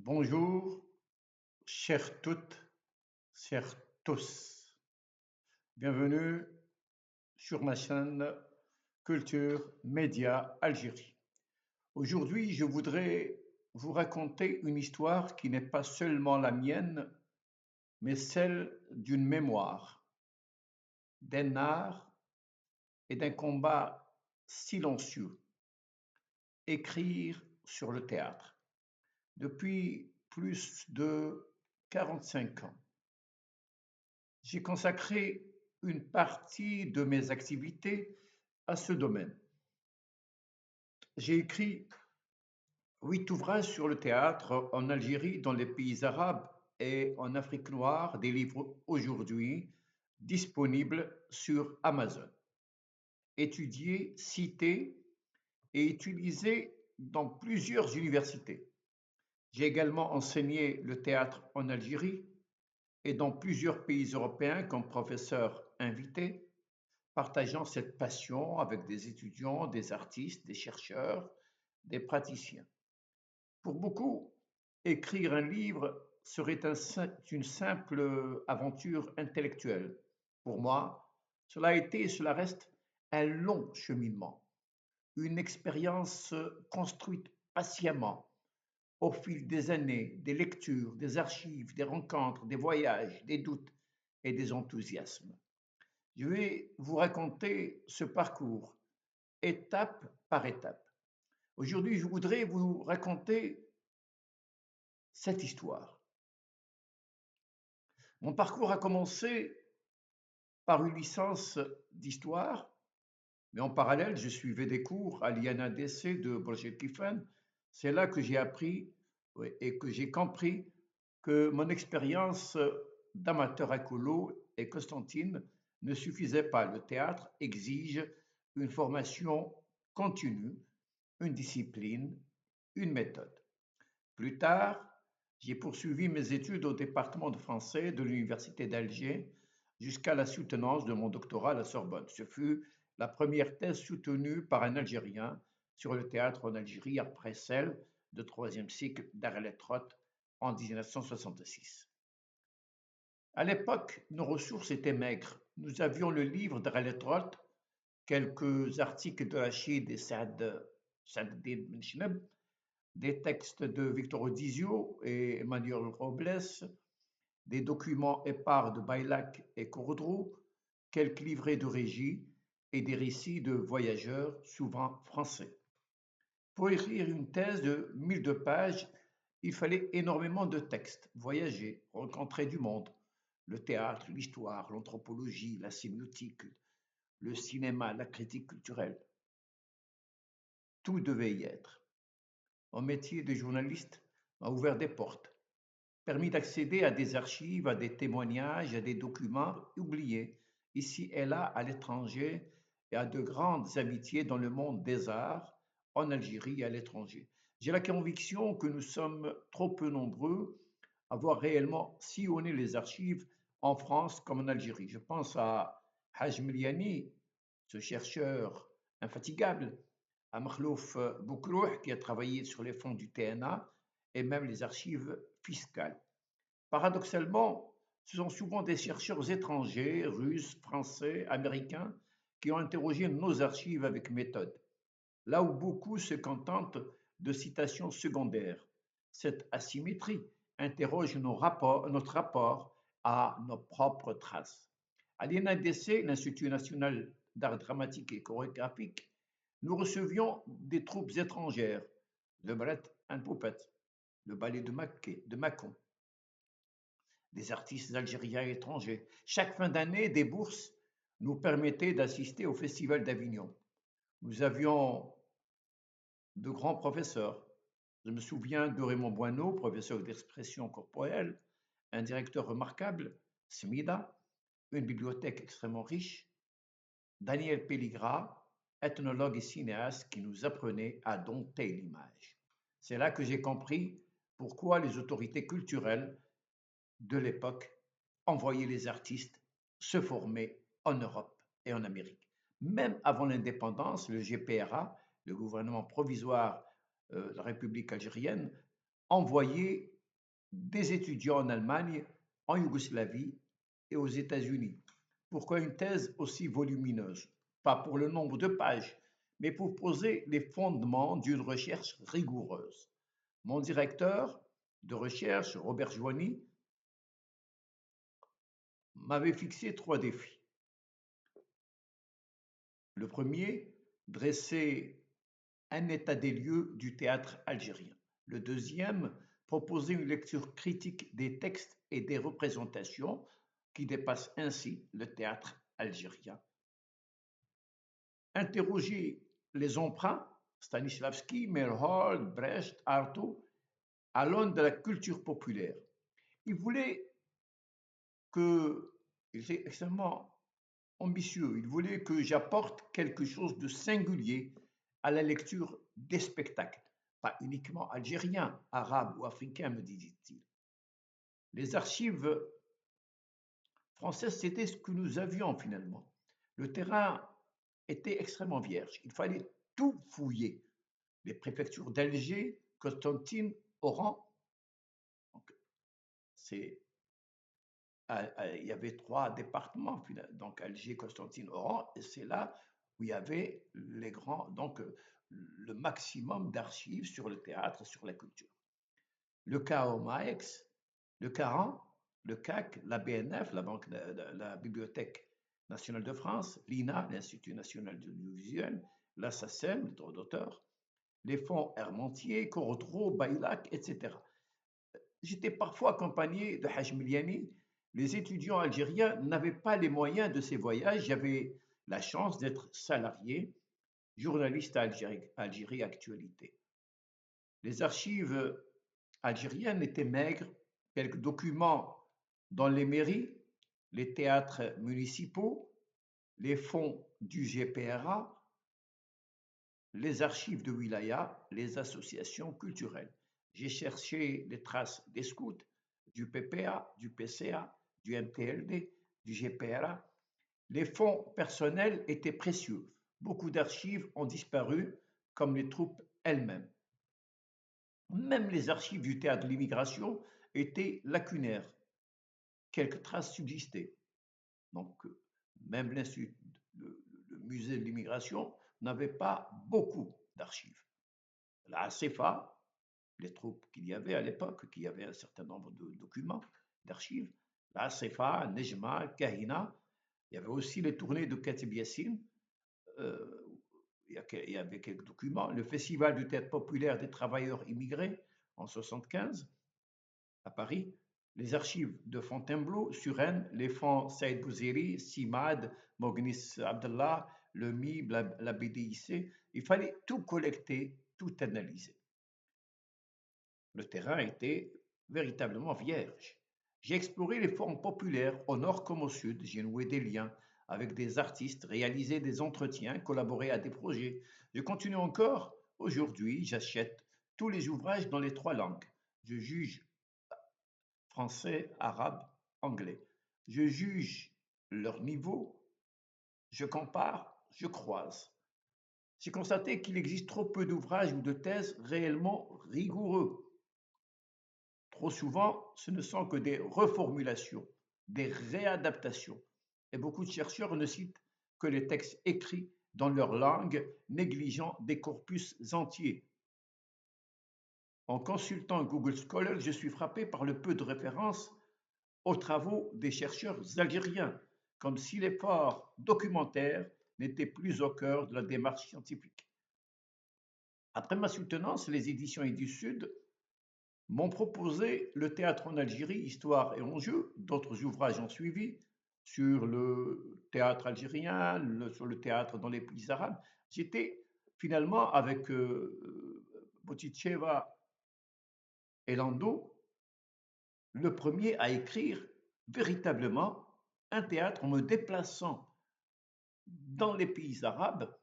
Bonjour, chères toutes, chers tous. Bienvenue sur ma chaîne Culture Média Algérie. Aujourd'hui, je voudrais vous raconter une histoire qui n'est pas seulement la mienne, mais celle d'une mémoire, d'un art et d'un combat silencieux. Écrire sur le théâtre. Depuis plus de 45 ans, j'ai consacré une partie de mes activités à ce domaine. J'ai écrit 8 ouvrages sur le théâtre en Algérie, dans les pays arabes et en Afrique noire, des livres aujourd'hui disponibles sur Amazon, étudiés, cités et utilisés dans plusieurs universités. J'ai également enseigné le théâtre en Algérie et dans plusieurs pays européens comme professeur invité, partageant cette passion avec des étudiants, des artistes, des chercheurs, des praticiens. Pour beaucoup, écrire un livre serait une simple aventure intellectuelle. Pour moi, cela a été et cela reste un long cheminement, une expérience construite patiemment au fil des années, des lectures, des archives, des rencontres, des voyages, des doutes et des enthousiasmes. Je vais vous raconter ce parcours, étape par étape. Aujourd'hui, je voudrais vous raconter cette histoire. Mon parcours a commencé par une licence d'histoire, mais en parallèle, je suivais des cours à l'INADC de Borjet-Kifan. C'est là que j'ai appris et que j'ai compris que mon expérience d'amateur écolo et Constantine ne suffisait pas. Le théâtre exige une formation continue, une discipline, une méthode. Plus tard, j'ai poursuivi mes études au département de français de l'Université d'Alger jusqu'à la soutenance de mon doctorat à la Sorbonne. Ce fut la première thèse soutenue par un Algérien sur le théâtre en Algérie après celle de troisième cycle d'Arlet Roth en 1966. À l'époque, nos ressources étaient maigres. Nous avions le livre d'Arlet Roth, quelques articles de Rachid et Saad Ben Chneb, des textes de Victor Odizio et Emmanuel Robles, des documents épars de Baylac et Courdreau, quelques livrets de régie et des récits de voyageurs, souvent français. Pour écrire une thèse de 1002 pages, il fallait énormément de textes, voyager, rencontrer du monde, le théâtre, l'histoire, l'anthropologie, la sémiotique, le cinéma, la critique culturelle. Tout devait y être. Mon métier de journaliste m'a ouvert des portes, permis d'accéder à des archives, à des témoignages, à des documents oubliés, ici et là à l'étranger, et à de grandes amitiés dans le monde des arts, en Algérie et à l'étranger. J'ai la conviction que nous sommes trop peu nombreux à avoir réellement sillonné les archives en France comme en Algérie. Je pense à Haj Miliani, ce chercheur infatigable, à Makhlouf Boukrouh, qui a travaillé sur les fonds du TNA et même les archives fiscales. Paradoxalement, ce sont souvent des chercheurs étrangers, russes, français, américains, qui ont interrogé nos archives avec méthode, là où beaucoup se contentent de citations secondaires. Cette asymétrie interroge notre rapport à nos propres traces. À l'INADC, l'Institut national d'art dramatique et chorégraphique, nous recevions des troupes étrangères, le ballet and puppet, le ballet de Mâcon, des artistes algériens et étrangers. Chaque fin d'année, des bourses nous permettaient d'assister au Festival d'Avignon. Nous avions de grands professeurs. Je me souviens de Raymond Boineau, professeur d'expression corporelle, un directeur remarquable, Smida, une bibliothèque extrêmement riche, Daniel Pelligras, ethnologue et cinéaste qui nous apprenait à dompter l'image. C'est là que j'ai compris pourquoi les autorités culturelles de l'époque envoyaient les artistes se former en Europe et en Amérique. Même avant l'indépendance, le GPRA, le gouvernement provisoire de la République algérienne, envoyait des étudiants en Allemagne, en Yougoslavie et aux États-Unis. Pourquoi une thèse aussi volumineuse? Pas pour le nombre de pages, mais pour poser les fondements d'une recherche rigoureuse. Mon directeur de recherche, Robert Joigny, m'avait fixé 3 défis. Le premier, dresser un état des lieux du théâtre algérien. Le deuxième, proposer une lecture critique des textes et des représentations qui dépassent ainsi le théâtre algérien. Interroger les emprunts, Stanislavski, Meyerhold, Brecht, Artaud, à l'aune de la culture populaire. Il voulait que, il était extrêmement ambitieux, il voulait que j'apporte quelque chose de singulier à la lecture des spectacles, pas uniquement algériens, arabes ou africains, me disait-il. Les archives françaises, c'était ce que nous avions finalement. Le terrain était extrêmement vierge, il fallait tout fouiller. Les préfectures d'Alger, Constantine, Oran, donc c'est il y avait 3 départements, donc Alger, Constantine, Oran, et c'est là où il y avait les grands, donc le maximum d'archives sur le théâtre et sur la culture. Le CAOMAEX, le CARAN, le CAC, la BNF, la, Banque, la Bibliothèque nationale de France, l'INA, l'Institut national de l'audiovisuel, la SACEM, le droit d'auteur, les fonds Hermontier, Corodreau, Baylac, etc. J'étais parfois accompagné de Haj Miliani. Les étudiants algériens n'avaient pas les moyens de ces voyages. J'avais la chance d'être salarié, journaliste à Algérie Actualité. Les archives algériennes étaient maigres, quelques documents dans les mairies, les théâtres municipaux, les fonds du GPRA, les archives de Wilaya, les associations culturelles. J'ai cherché les traces des scouts, du PPA, du PCA, du MTLD, du GPRA. Les fonds personnels étaient précieux. Beaucoup d'archives ont disparu, comme les troupes elles-mêmes. Même les archives du théâtre de l'immigration étaient lacunaires. Quelques traces subsistaient. Donc, même le musée de l'immigration n'avait pas beaucoup d'archives. La CEFA, les troupes qu'il y avait à l'époque, qui avait un certain nombre de documents, d'archives, la CEFA, Nejma, Kahina, il y avait aussi les tournées de Katib Yassine, il y avait quelques documents, le Festival du théâtre populaire des travailleurs immigrés en 1975 à Paris, les archives de Fontainebleau, Suresnes, les fonds Saïd Bouziri, Simad, Mognis Abdallah, le MIB, la BDIC. Il fallait tout collecter, tout analyser. Le terrain était véritablement vierge. J'ai exploré les formes populaires au nord comme au sud, j'ai noué des liens avec des artistes, réalisé des entretiens, collaboré à des projets. Je continue encore. Aujourd'hui, j'achète tous les ouvrages dans les 3 langues. Je juge français, arabe, anglais. Je juge leur niveau, je compare, je croise. J'ai constaté qu'il existe trop peu d'ouvrages ou de thèses réellement rigoureux. Trop souvent, ce ne sont que des reformulations, des réadaptations. Et beaucoup de chercheurs ne citent que les textes écrits dans leur langue, négligeant des corpus entiers. En consultant Google Scholar, je suis frappé par le peu de références aux travaux des chercheurs algériens, comme si l'effort documentaire n'était plus au cœur de la démarche scientifique. Après ma soutenance, les éditions du Sud m'ont proposé Le théâtre en Algérie, histoire et enjeux. D'autres ouvrages ont suivi sur le théâtre algérien, sur le théâtre dans les pays arabes. J'étais finalement avec Boticheva et Lando le premier à écrire véritablement un théâtre en me déplaçant dans les pays arabes,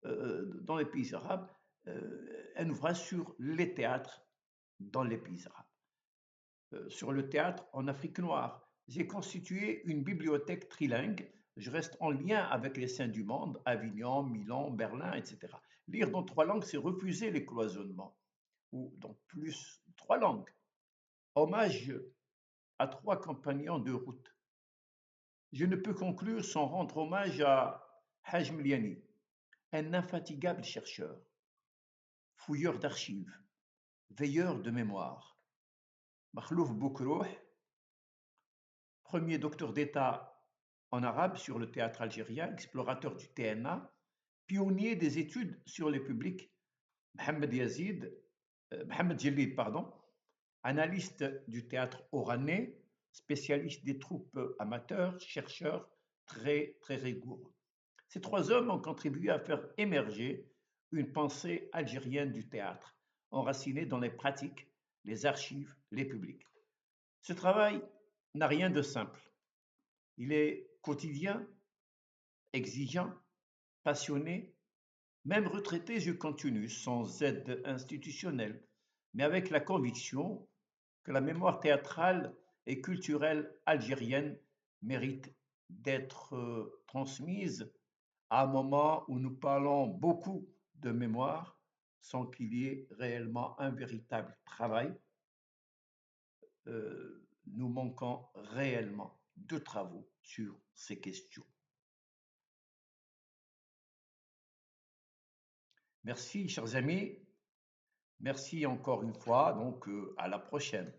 dans les pays arabes, un ouvrage sur les théâtres dans les pays arabes. Sur le théâtre en Afrique noire, j'ai constitué une bibliothèque trilingue. Je reste en lien avec les saints du monde, Avignon, Milan, Berlin, etc. Lire dans 3 langues, c'est refuser les cloisonnements, ou dans plus 3 langues. Hommage à trois compagnons de route. Je ne peux conclure sans rendre hommage à Haj Mliani, un infatigable chercheur, fouilleur d'archives, veilleur de mémoire. Makhlouf Boukrouh, premier docteur d'État en arabe sur le théâtre algérien, explorateur du TNA, pionnier des études sur les publics. Mohamed Jelid, pardon, analyste du théâtre oranais, spécialiste des troupes amateurs, chercheur très rigoureux. Ces trois hommes ont contribué à faire émerger une pensée algérienne du théâtre, enracinée dans les pratiques, les archives, les publics. Ce travail n'a rien de simple. Il est quotidien, exigeant, passionné. Même retraité, je continue sans aide institutionnelle, mais avec la conviction que la mémoire théâtrale et culturelle algérienne mérite d'être transmise à un moment où nous parlons beaucoup de mémoire sans qu'il y ait réellement un véritable travail. Nous manquons réellement de travaux sur ces questions. Merci, chers amis. Merci encore une fois. Donc, à la prochaine.